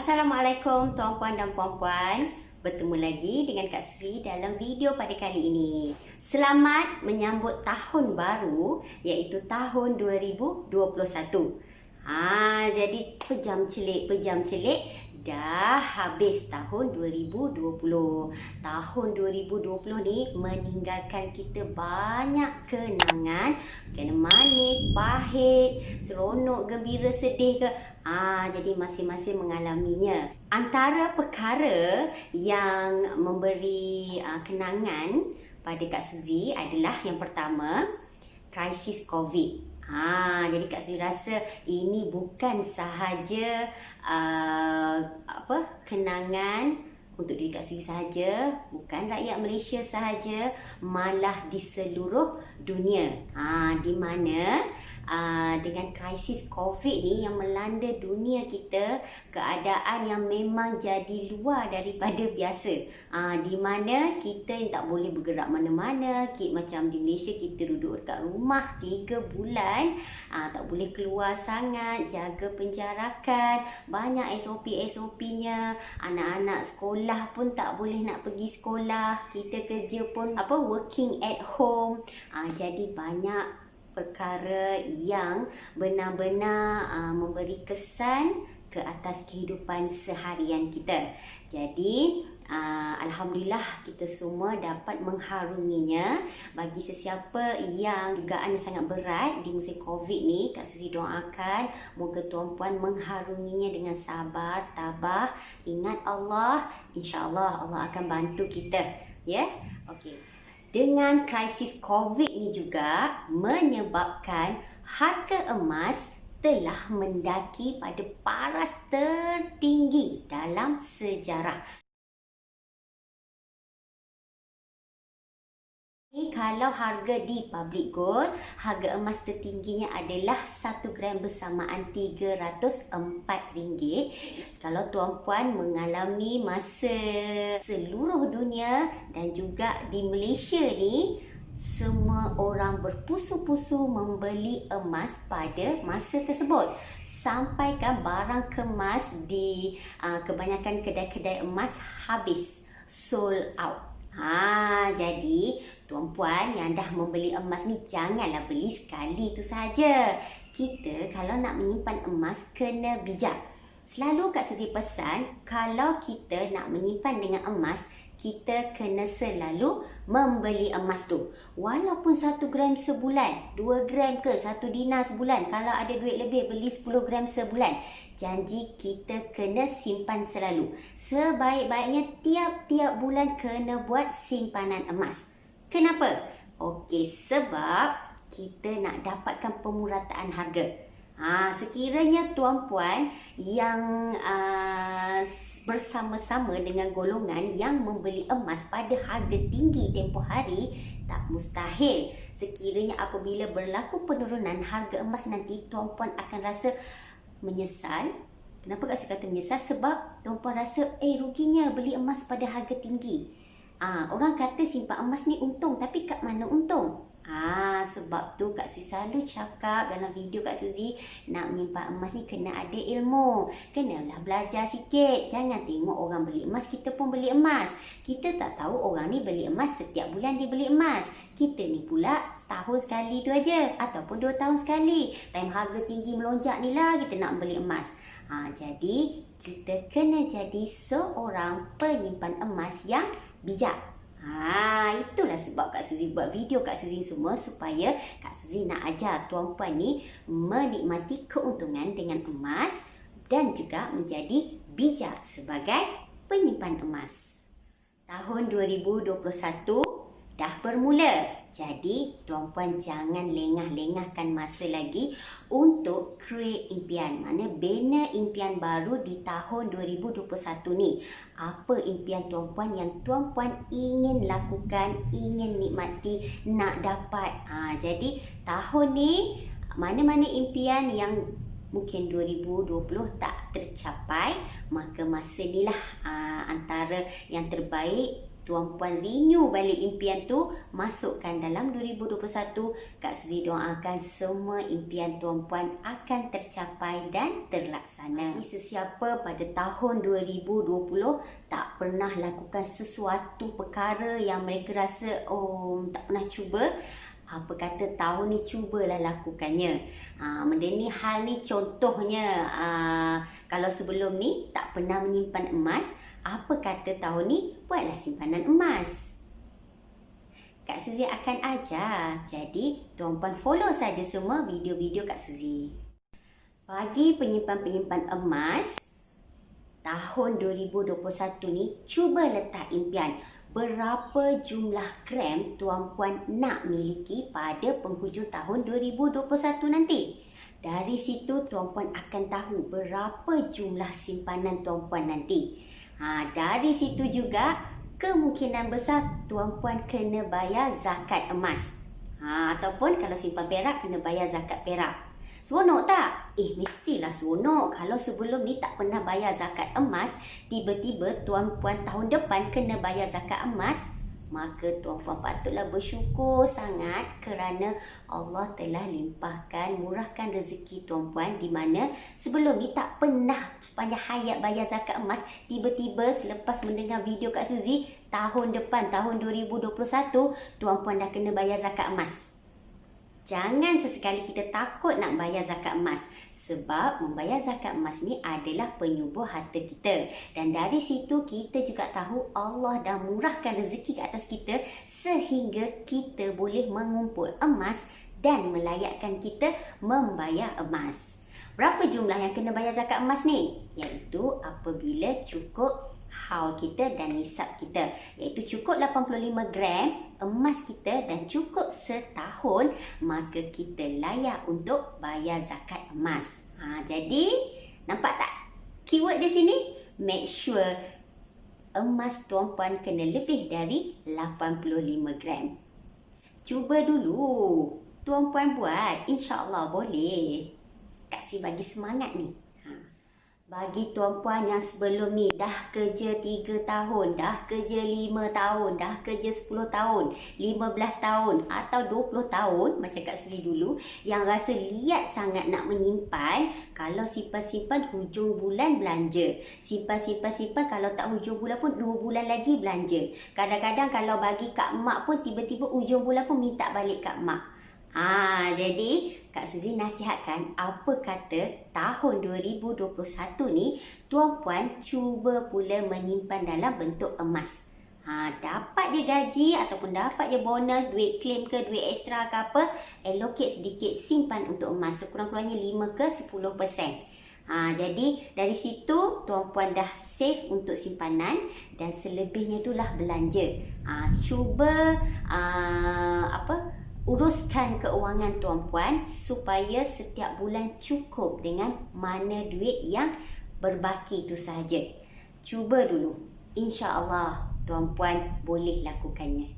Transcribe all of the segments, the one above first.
Assalamualaikum tuan-puan dan puan-puan. Bertemu lagi dengan Kak Suzy dalam video pada kali ini. Selamat menyambut tahun baru iaitu tahun 2021. Jadi pejam celik dah habis tahun 2020. Tahun 2020 ni meninggalkan kita banyak kenangan, manis, pahit, seronok, gembira, sedih ke. Jadi masing-masing mengalaminya. Antara perkara yang memberi kenangan pada Kak Suzy adalah yang pertama, krisis COVID. Jadi Kak Suzy rasa ini bukan sahaja kenangan untuk diri Kak Suzy sahaja, bukan rakyat Malaysia sahaja, malah di seluruh dunia. Di mana dengan krisis COVID ni yang melanda dunia kita, keadaan yang memang jadi luar daripada biasa. Di mana kita tak boleh bergerak mana-mana. Macam di Malaysia kita duduk dekat rumah 3 bulan, tak boleh keluar sangat, jaga penjarakan, banyak SOP-nya. Anak-anak sekolah pun tak boleh nak pergi sekolah. Kita kerja pun working at home. Jadi banyak perkara yang benar-benar memberi kesan ke atas kehidupan seharian kita. Jadi Alhamdulillah kita semua dapat mengharunginya. Bagi sesiapa yang dugaan sangat berat di musim COVID ni, Kak Suzy doakan moga tuan-puan mengharunginya dengan sabar, tabah. Ingat Allah, insya-Allah Allah akan bantu kita, ya. Okey. Dengan krisis COVID ni juga menyebabkan harga emas telah mendaki pada paras tertinggi dalam sejarah. Kalau harga di Public Gold, harga emas tertingginya adalah 1 gram bersamaan RM304. Kalau tuan-puan mengalami masa seluruh dunia dan juga di Malaysia ni, semua orang berpusu-pusu membeli emas pada masa tersebut. Sampaikan barang kemas di kebanyakan kedai-kedai emas habis, sold out. Jadi tuan-puan yang dah membeli emas ni, janganlah beli sekali tu saja. Kita kalau nak menyimpan emas kena bijak. Selalu Kak Suzy pesan, kalau kita nak menyimpan dengan emas, kita kena selalu membeli emas tu. Walaupun 1 gram sebulan, 2 gram ke 1 dinar sebulan, kalau ada duit lebih beli 10 gram sebulan. Janji kita kena simpan selalu. Sebaik-baiknya tiap-tiap bulan kena buat simpanan emas. Kenapa? Okey, sebab kita nak dapatkan pemurataan harga. Sekiranya tuan-puan yang bersama-sama dengan golongan yang membeli emas pada harga tinggi tempoh hari, tak mustahil sekiranya apabila berlaku penurunan harga emas nanti, tuan-puan akan rasa menyesal. Kenapa Kak Suzy kata menyesal? Sebab tuan-puan rasa ruginya beli emas pada harga tinggi. Orang kata simpan emas ni untung, tapi kat mana untung? Sebab tu Kak Suzy selalu cakap dalam video Kak Suzy, nak menyimpan emas ni kena ada ilmu. Kenalah belajar sikit. Jangan tengok orang beli emas, kita pun beli emas. Kita tak tahu orang ni beli emas setiap bulan dia beli emas. Kita ni pula setahun sekali tu aja, ataupun 2 tahun sekali. Time harga tinggi melonjak ni lah kita nak beli emas. Jadi kita kena jadi seorang penyimpan emas yang bijak. Itulah sebab Kak Suzy buat video Kak Suzy semua, supaya Kak Suzy nak ajar tuan-puan ni menikmati keuntungan dengan emas dan juga menjadi bijak sebagai penyimpan emas. Tahun 2021 dah bermula. Jadi tuan-puan jangan lengah-lengahkan masa lagi untuk create impian. Mana bina impian baru di tahun 2021 ni. Apa impian tuan-puan yang tuan-puan ingin lakukan, ingin nikmati, nak dapat. Jadi tahun ni mana-mana impian yang mungkin 2020 tak tercapai, maka masa ni lah antara yang terbaik tuan-puan renew balik impian tu, masukkan dalam 2021. Kak Suzy doakan semua impian tuan-puan akan tercapai dan terlaksana. Bagi sesiapa pada tahun 2020 tak pernah lakukan sesuatu perkara yang mereka rasa tak pernah cuba, apa kata tahun ni cubalah lakukannya. Benda ni hal ni contohnya, kalau sebelum ni tak pernah menyimpan emas, apa kata tahun ni buatlah simpanan emas. Kak Suzy akan ajar. Jadi tuan-puan follow saja semua video-video Kak Suzy. Bagi penyimpan-penyimpan emas, tahun 2021 ni cuba letak impian berapa jumlah gram tuan-puan nak miliki pada penghujung tahun 2021 nanti. Dari situ tuan-puan akan tahu berapa jumlah simpanan tuan-puan nanti. Dari situ juga kemungkinan besar tuan-puan kena bayar zakat emas. Ataupun kalau simpan perak kena bayar zakat perak. Seronok tak? Mestilah seronok. Kalau sebelum ni tak pernah bayar zakat emas, tiba-tiba tuan-puan tahun depan kena bayar zakat emas, maka tuan-puan patutlah bersyukur sangat kerana Allah telah limpahkan, murahkan rezeki tuan-puan, di mana sebelum ni tak pernah sepanjang hayat bayar zakat emas. Tiba-tiba selepas mendengar video Kak Suzy, tahun depan, tahun 2021, tuan-puan dah kena bayar zakat emas. Jangan sesekali kita takut nak bayar zakat emas, sebab membayar zakat emas ni adalah penyubuh harta kita. Dan dari situ kita juga tahu Allah dah murahkan rezeki ke atas kita sehingga kita boleh mengumpul emas dan melayakkan kita membayar emas. Berapa jumlah yang kena bayar zakat emas ni? Iaitu apabila cukup haul kita dan nisab kita, iaitu cukup 85 gram emas kita dan cukup setahun, maka kita layak untuk bayar zakat emas. Jadi nampak tak keyword di sini? Make sure emas tuan-puan kena lebih dari 85 gram. Cuba dulu tuan-puan buat, insya-Allah boleh. Kak Suzy bagi semangat ni. Bagi tuan-puan yang sebelum ni dah kerja 3 tahun, dah kerja 5 tahun, dah kerja 10 tahun, 15 tahun atau 20 tahun macam Kak Suzy dulu, yang rasa liat sangat nak menyimpan, kalau simpan-simpan hujung bulan belanja. Simpan-simpan kalau tak hujung bulan pun 2 bulan lagi belanja. Kadang-kadang kalau bagi Kak Mak pun tiba-tiba hujung bulan pun minta balik Kak Mak. Jadi Kak Suzy nasihatkan, apa kata tahun 2021 ni tuan-puan cuba pula menyimpan dalam bentuk emas. Dapat je gaji ataupun dapat je bonus, duit claim ke, duit ekstra ke apa, allocate sedikit simpan untuk emas, sekurang-kurangnya 5 ke 10%. Jadi dari situ tuan-puan dah save untuk simpanan dan selebihnya itulah belanja. Cuba uruskan keuangan tuan-puan supaya setiap bulan cukup dengan mana duit yang berbaki itu sahaja. Cuba dulu. InsyaAllah tuan-puan boleh lakukannya.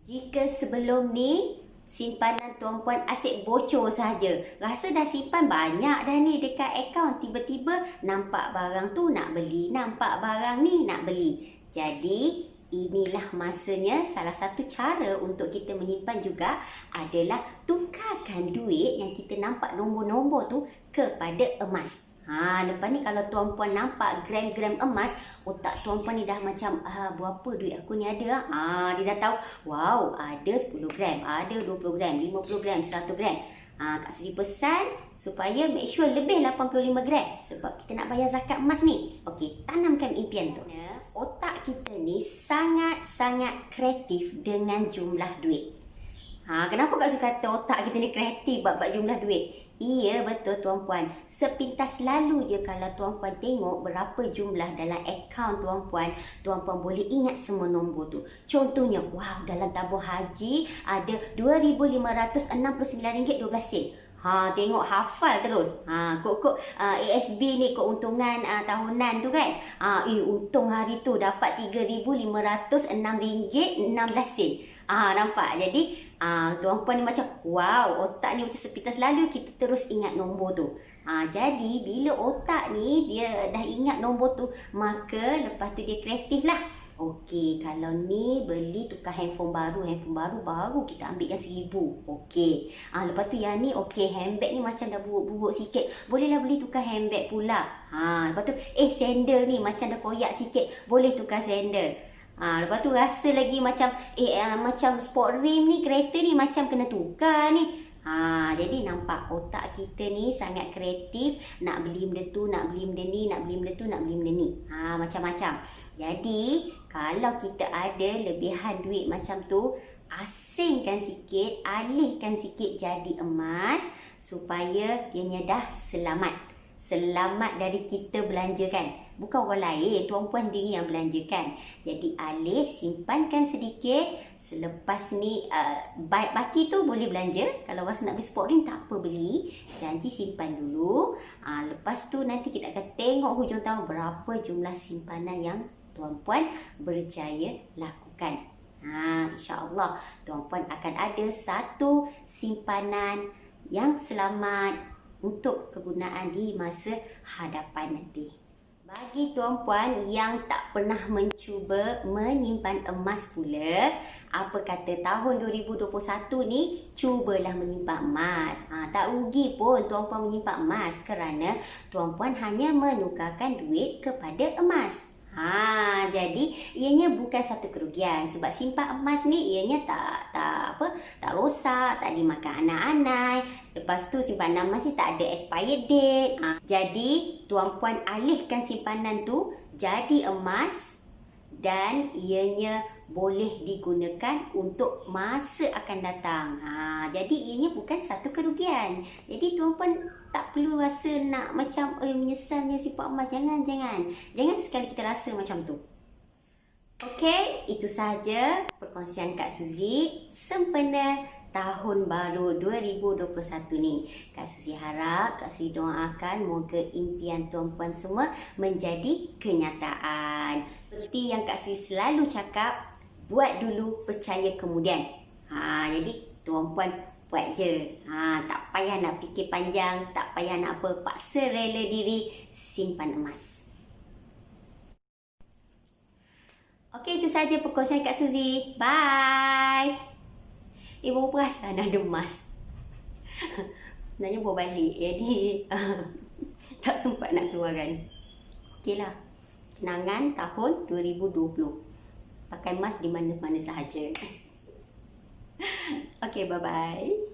Jika sebelum ni simpanan tuan-puan asyik bocor sahaja, rasa dah simpan banyak dah ni dekat akaun, tiba-tiba nampak barang tu nak beli, nampak barang ni nak beli. Jadi inilah masanya, salah satu cara untuk kita menyimpan juga adalah tukarkan duit yang kita nampak nombor-nombor tu kepada emas. Lepas ni kalau tuan-puan nampak gram-gram emas, otak tuan-puan ni dah macam, berapa duit aku ni ada? Dia dah tahu, wow, ada 10 gram, ada 20 gram, 50 gram, 100 gram. Kak Suzy pesan supaya make sure lebih 85 gram sebab kita nak bayar zakat emas ni. Okey, tanamkan impian tu. Otak kita ni sangat-sangat kreatif dengan jumlah duit. Kenapa Kak Suzy kata otak kita ni kreatif bab jumlah duit? Iya, betul tuan-puan. Sepintas lalu je kalau tuan-puan tengok berapa jumlah dalam akaun tuan-puan, tuan-puan boleh ingat semua nombor tu. Contohnya, wow, dalam tabung haji ada RM2,569.12. Tengok hafal terus. Kok ASB ni keuntungan tahunan tu kan. Untung hari tu dapat RM3,506.16. Nampak? Jadi tuan-puan ni macam wow, otak ni macam sepintas lalu kita terus ingat nombor tu. Jadi bila otak ni dia dah ingat nombor tu, maka lepas tu dia kreatif lah. Okey, kalau ni beli tukar handphone baru kita ambil yang 1,000. Okey. Lepas tu yang ni okey, handbag ni macam dah buruk-buruk sikit. Bolehlah beli tukar handbag pula. Lepas tu sandal ni macam dah koyak sikit. Boleh tukar sandal. Lepas tu rasa lagi macam macam sport rim ni, kereta ni macam kena tukar ni. Jadi nampak otak kita ni sangat kreatif, nak beli benda tu, nak beli benda ni, nak beli benda tu, nak beli benda ni. Macam-macam. Jadi kalau kita ada lebihan duit macam tu, asingkan sikit, alihkan sikit jadi emas supaya ianya dah selamat. Selamat dari kita belanjakan. Bukan orang lain, tuan puan sendiri yang belanjakan. Jadi alih, simpankan sedikit. Selepas ni baki tu boleh belanja. Kalau rasa nak beli sport rim, tak apa beli. Janji simpan dulu. Lepas tu nanti kita akan tengok hujung tahun berapa jumlah simpanan yang tuan puan berjaya lakukan. InsyaAllah tuan puan akan ada satu simpanan yang selamat untuk kegunaan di masa hadapan nanti. Bagi tuan-puan yang tak pernah mencuba menyimpan emas pula, apa kata tahun 2021 ni cubalah menyimpan emas. Tak rugi pun tuan-puan menyimpan emas kerana tuan-puan hanya menukarkan duit kepada emas. Jadi ianya bukan satu kerugian sebab simpan emas ni ianya tak rosak, tak dimakan anak-anak. Lepas tu simpanan emas ni tak ada expired date. Jadi tuan-puan alihkan simpanan tu jadi emas dan ianya boleh digunakan untuk masa akan datang. Jadi ianya bukan satu kerugian. Jadi tuan-puan tak perlu rasa nak macam menyesalnya simpan emas. Jangan sekali kita rasa macam tu. Okey, itu sahaja perkongsian Kak Suzy sempena tahun baru 2021 ni. Kak Suzy harap, Kak Suzy doakan moga impian tuan-puan semua menjadi kenyataan. Seperti yang Kak Suzy selalu cakap, buat dulu, percaya kemudian. Jadi tuan-puan buat je. Tak payah nak fikir panjang, tak payah nak apa, paksa rela diri, simpan emas. Okey, itu sahaja perkongsian Kak Suzy. Bye. Baru perasan ada emas. Sebenarnya bawa balik. Jadi tak sempat nak keluarkan. Okeylah. Kenangan tahun 2020. Pakai emas di mana-mana sahaja. Okey, bye-bye.